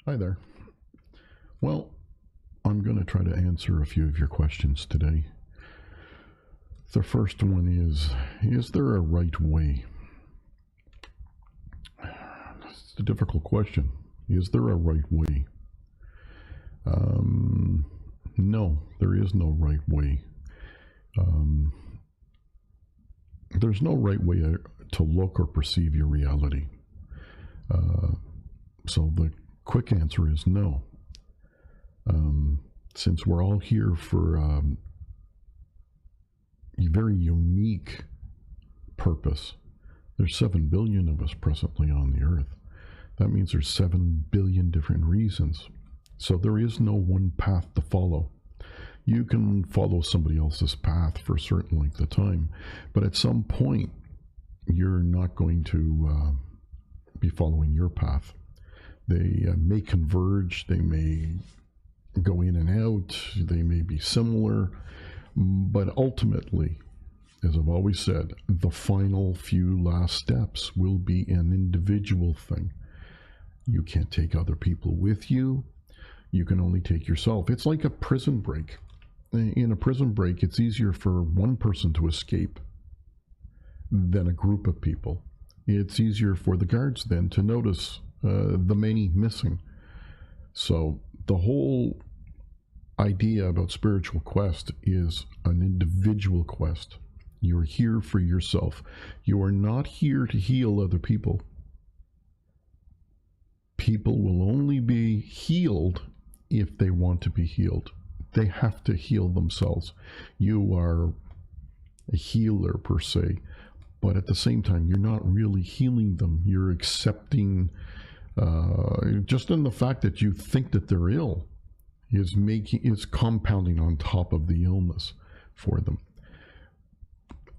Hi there. Well, I'm going to try to answer a few of your questions today. The first one is there a right way? It's a difficult question. Is there a right way? No, there is no right way. There's no right way to look or perceive your reality. So the quick answer is no. Since we're all here for a very unique purpose, there's 7 billion of us presently on the earth. That means there's 7 billion different reasons. So there is no one path to follow. You can follow somebody else's path for a certain length of time, but at some point, you're not going to be following your path. They may converge, they may go in and out, they may be similar, but ultimately, as I've always said, the final few last steps will be an individual thing. You can't take other people with you. You can only take yourself. It's like a prison break. In a prison break, it's easier for one person to escape than a group of people. It's easier for the guards then to notice the many missing. So the whole idea about spiritual quest is an individual quest. You're here for yourself. You are not here to heal other people. People will only be healed if they want to be healed. They have to heal themselves. You are a healer per se, but at the same time, you're not really healing them. You're accepting, just in the fact that you think that they're ill, is compounding on top of the illness for them.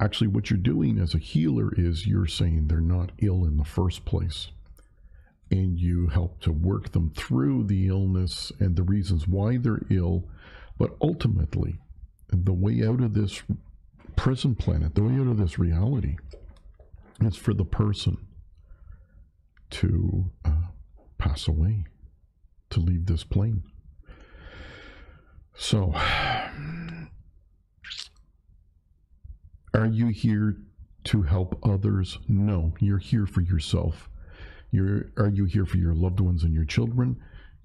Actually, what you're doing as a healer is you're saying they're not ill in the first place, and you help to work them through the illness and the reasons why they're ill. But ultimately, the way out of this prison planet, the way out of this reality, is for the person to pass away, to leave this plane. So, are you here to help others? No, you're here for yourself. Are you here for your loved ones and your children?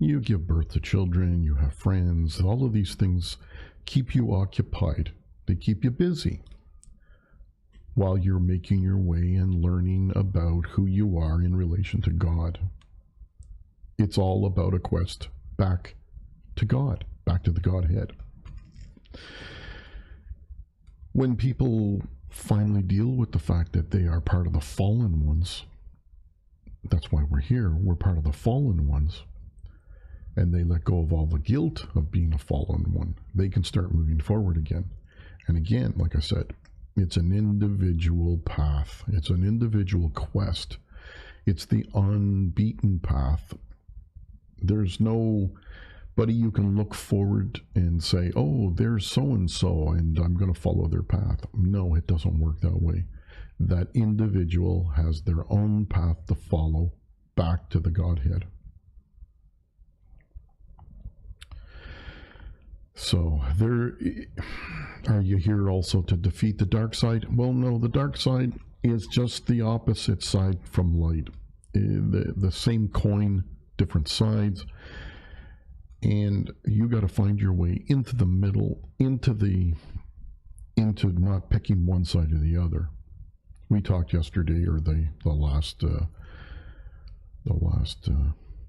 You give birth to children, you have friends. All of these things keep you occupied. They keep you busy while you're making your way and learning about who you are in relation to God. It's all about a quest back to God, back to the Godhead. When people finally deal with the fact that they are part of the fallen ones, that's why we're here, we're part of the fallen ones, and they let go of all the guilt of being a fallen one, they can start moving forward again. And again, like I said, it's an individual path. It's an individual quest. It's the unbeaten path. There's nobody you can look forward and say, oh, there's so-and-so, and I'm going to follow their path. No, it doesn't work that way. That individual has their own path to follow back to the Godhead. So, are you here also to defeat the dark side? Well, no, the dark side is just the opposite side from light. The same coin, different sides. And you got to find your way into the middle, into not picking one side or the other. We talked yesterday, or the last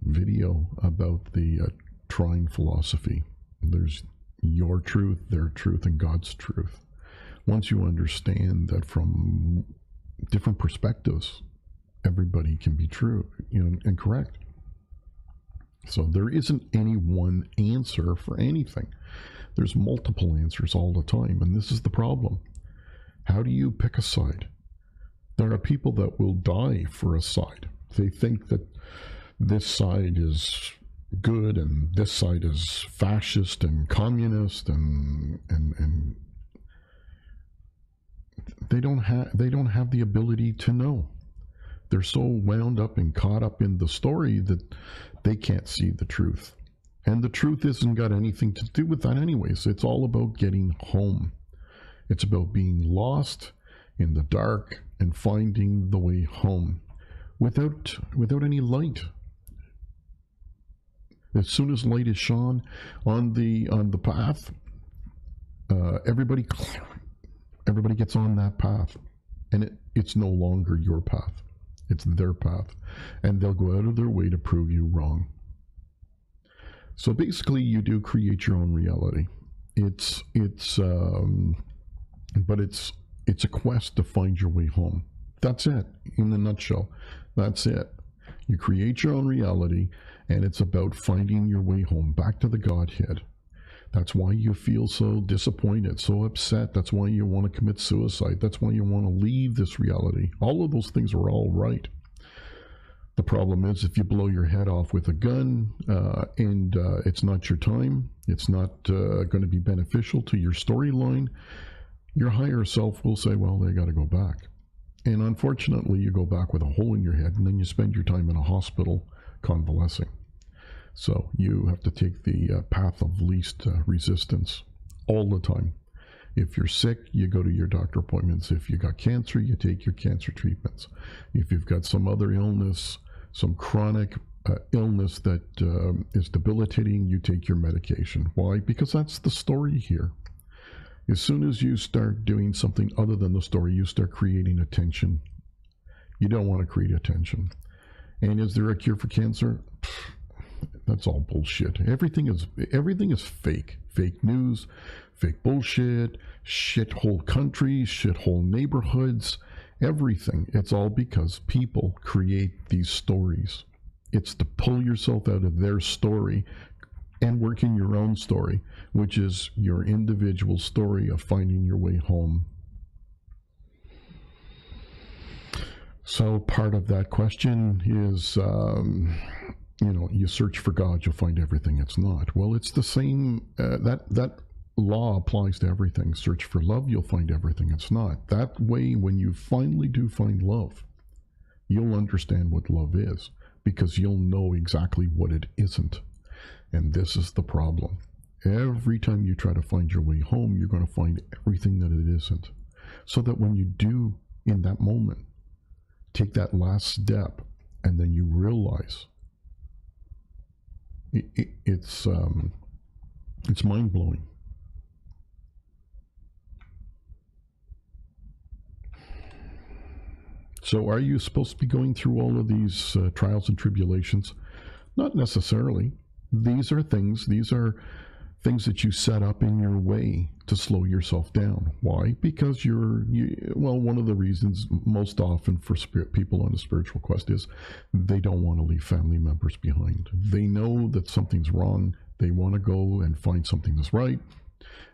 video, about the trine philosophy. There's your truth, their truth, and God's truth. Once you understand that from different perspectives, everybody can be true, and correct. So there isn't any one answer for anything. There's multiple answers all the time, and this is the problem. How do you pick a side? There are people that will die for a side. They think that this side is good and this side is fascist and communist, and they don't have the ability to know. They're so wound up and caught up in the story that they can't see the truth. And the truth isn't got anything to do with that anyways. It's all about getting home. It's about being lost in the dark and finding the way home without any light. As soon as light is shone on the path, everybody gets on that path, and it's no longer your path. It's their path, and they'll go out of their way to prove you wrong. So basically, you do create your own reality. But it's a quest to find your way home. That's it, in a nutshell. That's it. You create your own reality, and it's about finding your way home, back to the Godhead. That's why you feel so disappointed, so upset. That's why you want to commit suicide. That's why you want to leave this reality. All of those things are all right. The problem is if you blow your head off with a gun and it's not your time, it's not going to be beneficial to your storyline, your higher self will say, well, they got to go back. And unfortunately, you go back with a hole in your head, and then you spend your time in a hospital convalescing. So you have to take the path of least resistance all the time. If you're sick, you go to your doctor appointments. If you got cancer, you take your cancer treatments. If you've got some other illness, some chronic illness that is debilitating, you take your medication. Why? Because that's the story here. As soon as you start doing something other than the story, you start creating attention. You don't want to create attention. And is there a cure for cancer? That's all bullshit. Everything is fake. Fake news, fake bullshit, shithole countries, shithole neighborhoods, everything. It's all because people create these stories. It's to pull yourself out of their story and work in your own story, which is your individual story of finding your way home. So part of that question is, you search for God, you'll find everything. It's not. Well, it's the same. That law applies to everything. Search for love, you'll find everything. It's not. That way, when you finally do find love, you'll understand what love is, because you'll know exactly what it isn't. And this is the problem. Every time you try to find your way home, you're going to find everything that it isn't. So that when you do, in that moment, take that last step, and then you realize it's mind-blowing. So are you supposed to be going through all of these trials and tribulations? Not necessarily. These are things things that you set up in your way to slow yourself down. Why? Because one of the reasons most often for people on a spiritual quest is they don't want to leave family members behind. They know that something's wrong. They want to go and find something that's right,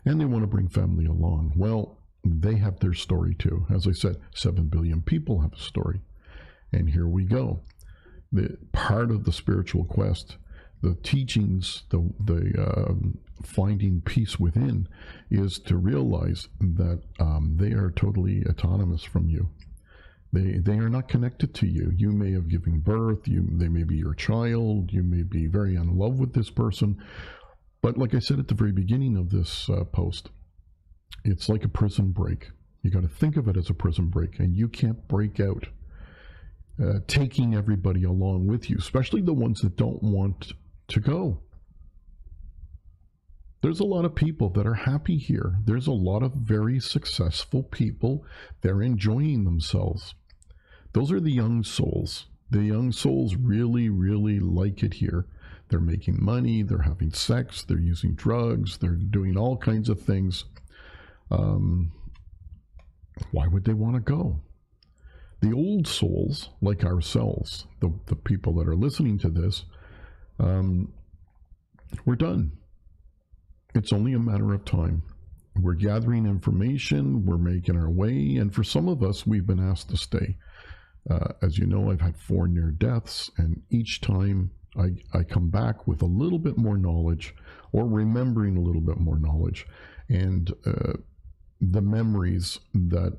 and they want to bring family along. Well, they have their story too. As I said, 7 billion people have a story. And here we go. The part of the spiritual quest, the teachings, the finding peace within, is to realize that they are totally autonomous from you. They are not connected to you. You may have given birth. They may be your child. You may be very in love with this person. But like I said at the very beginning of this post, it's like a prison break. You got to think of it as a prison break, and you can't break out taking everybody along with you, especially the ones that don't want to go. There's a lot of people that are happy here. There's a lot of very successful people. They're enjoying themselves. Those are the young souls. The young souls really, really like it here. They're making money. They're having sex. They're using drugs. They're doing all kinds of things. Why would they want to go? The old souls, like ourselves, the people that are listening to this, we're done. It's only a matter of time. We're gathering information, we're making our way, and for some of us, we've been asked to stay. As you know, I've had 4 near deaths, and each time I come back with a little bit more knowledge, or remembering a little bit more knowledge, and the memories that,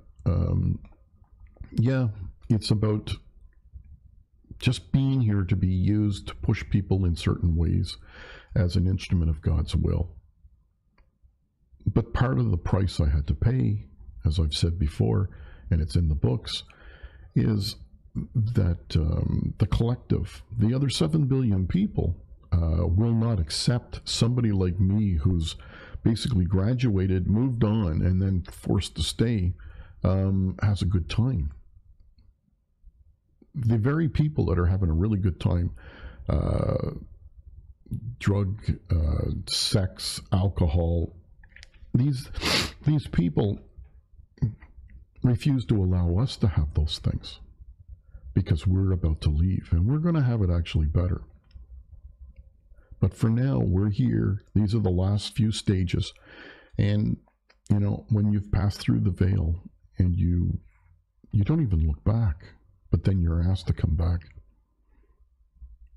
it's about just being here to be used to push people in certain ways as an instrument of God's will. But part of the price I had to pay, as I've said before, and it's in the books, is that the collective, the other 7 billion people, will not accept somebody like me who's basically graduated, moved on, and then forced to stay, has a good time. The very people that are having a really good time, drug, sex, alcohol, these people refuse to allow us to have those things because we're about to leave, and we're going to have it actually better. But for now, we're here. These are the last few stages. And, you know, when you've passed through the veil and you don't even look back, but then you're asked to come back,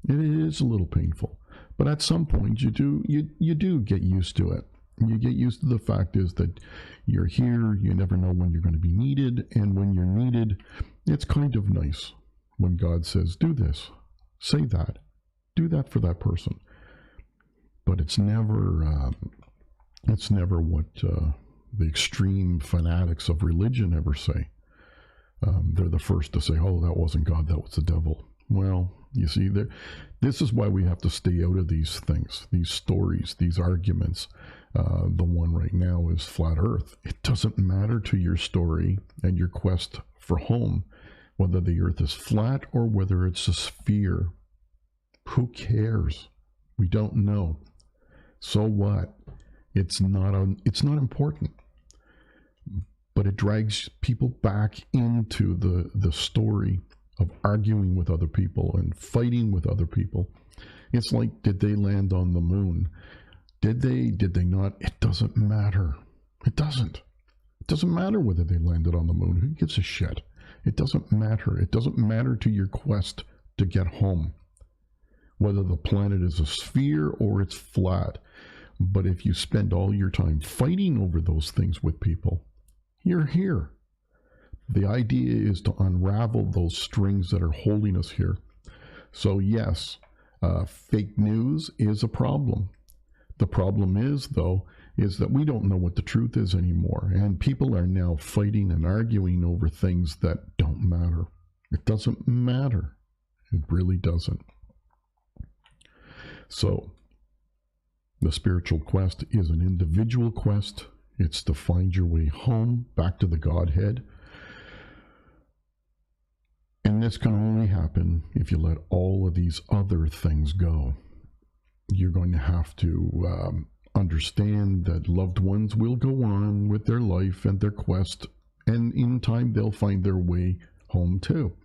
it is a little painful. But at some point, you do get used to it. You get used to the fact is that you're here, you never know when you're going to be needed, and when you're needed, it's kind of nice when God says, do this, say that, do that for that person. But it's never what the extreme fanatics of religion ever say. They're the first to say, oh, that wasn't God, that was the devil. Well, you see, this is why we have to stay out of these things, these stories, these arguments. The one right now is flat earth. It doesn't matter to your story and your quest for home whether the earth is flat or whether it's a sphere. Who cares? We don't know. So what? It's not important. But it drags people back into the story of arguing with other people and fighting with other people. It's like, did they land on the moon? Did they not? It doesn't matter. It doesn't. It doesn't matter whether they landed on the moon. Who gives a shit? It doesn't matter. It doesn't matter to your quest to get home, whether the planet is a sphere or it's flat. But if you spend all your time fighting over those things with people, you're here. The idea is to unravel those strings that are holding us here. So yes, fake news is a problem. The problem is, though, is that we don't know what the truth is anymore. And people are now fighting and arguing over things that don't matter. It doesn't matter. It really doesn't. So, the spiritual quest is an individual quest. It's to find your way home, back to the Godhead. And this can only happen if you let all of these other things go. You're going to have to understand that loved ones will go on with their life and their quest, and in time they'll find their way home too.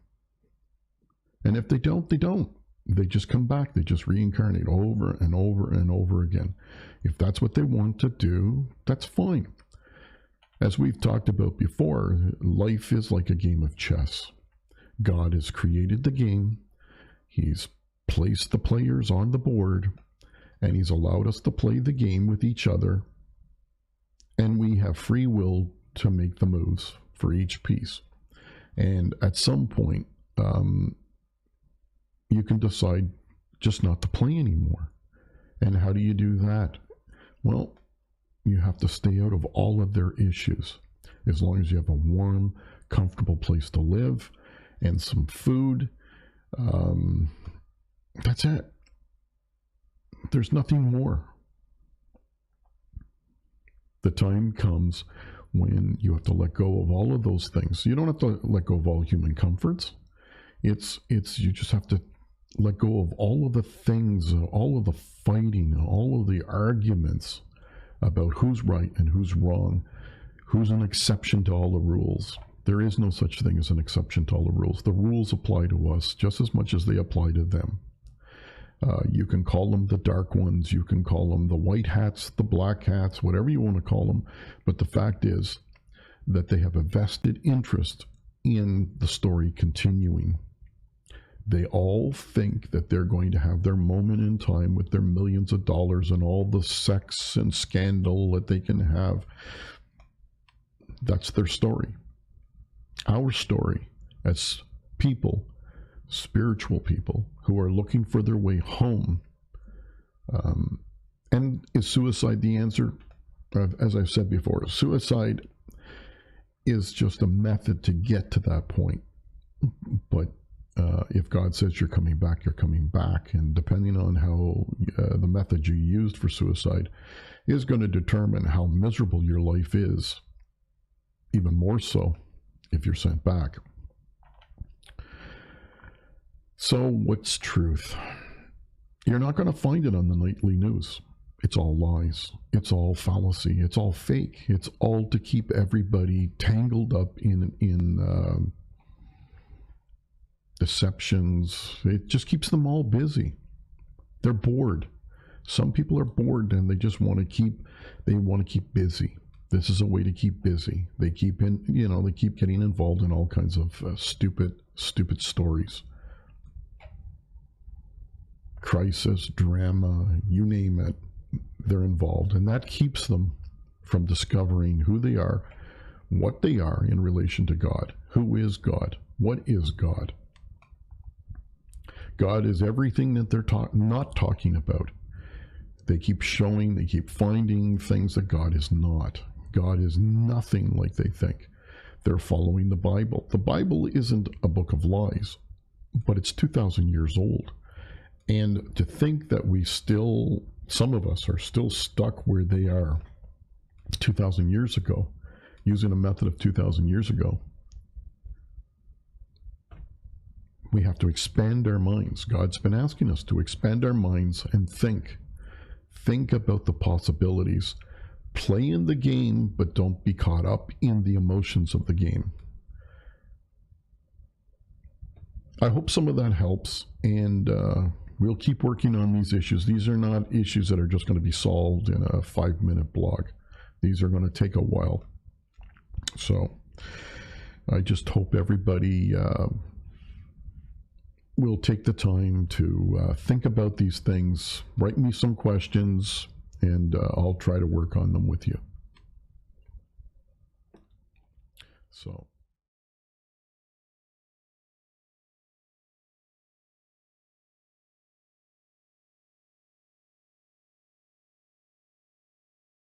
And if they don't, they don't. They just come back. They just reincarnate over and over and over again. If that's what they want to do, that's fine. As we've talked about before, life is like a game of chess. God has created the game. He's placed the players on the board, and he's allowed us to play the game with each other. And we have free will to make the moves for each piece. And at some point, you can decide just not to play anymore. And how do you do that? Well, you have to stay out of all of their issues. As long as you have a warm, comfortable place to live and some food, that's it. There's nothing more. The time comes when you have to let go of all of those things. You don't have to let go of all human comforts. It's you just have to let go of all of the things, all of the fighting, all of the arguments about who's right and who's wrong, who's an exception to all the rules. There is no such thing as an exception to all the rules. The rules apply to us just as much as they apply to them. You can call them the dark ones, you can call them the white hats, the black hats, whatever you want to call them. But the fact is that they have a vested interest in the story continuing. They all think that they're going to have their moment in time with their millions of dollars and all the sex and scandal that they can have. That's their story. Our story as people spiritual people who are looking for their way home. And is suicide the answer? As I've said before, suicide is just a method to get to that point. But if God says you're coming back, you're coming back. And depending on how the method you used for suicide is going to determine how miserable your life is, even more so if you're sent back. So what's truth? You're not going to find it on the nightly news. It's all lies. It's all fallacy. It's all fake. It's all to keep everybody tangled up in deceptions. It just keeps them all busy. They're bored. Some people are bored and they just want to keep busy. This is a way to keep busy. They keep getting involved in all kinds of stupid stories. Crisis, drama, you name it, they're involved. And that keeps them from discovering who they are, what they are in relation to God. Who is God? What is God? God is everything that they're not talking about. They keep finding things that God is not. God is nothing like they think. They're following the Bible. The Bible isn't a book of lies, but it's 2,000 years old. And to think that some of us are still stuck where they are 2,000 years ago, using a method of 2,000 years ago, we have to expand our minds. God's been asking us to expand our minds and think. Think about the possibilities. Play in the game, but don't be caught up in the emotions of the game. I hope some of that helps, and we'll keep working on these issues. These are not issues that are just going to be solved in a 5-minute blog. These are going to take a while. So I just hope everybody will take the time to think about these things. Write me some questions, and I'll try to work on them with you. So.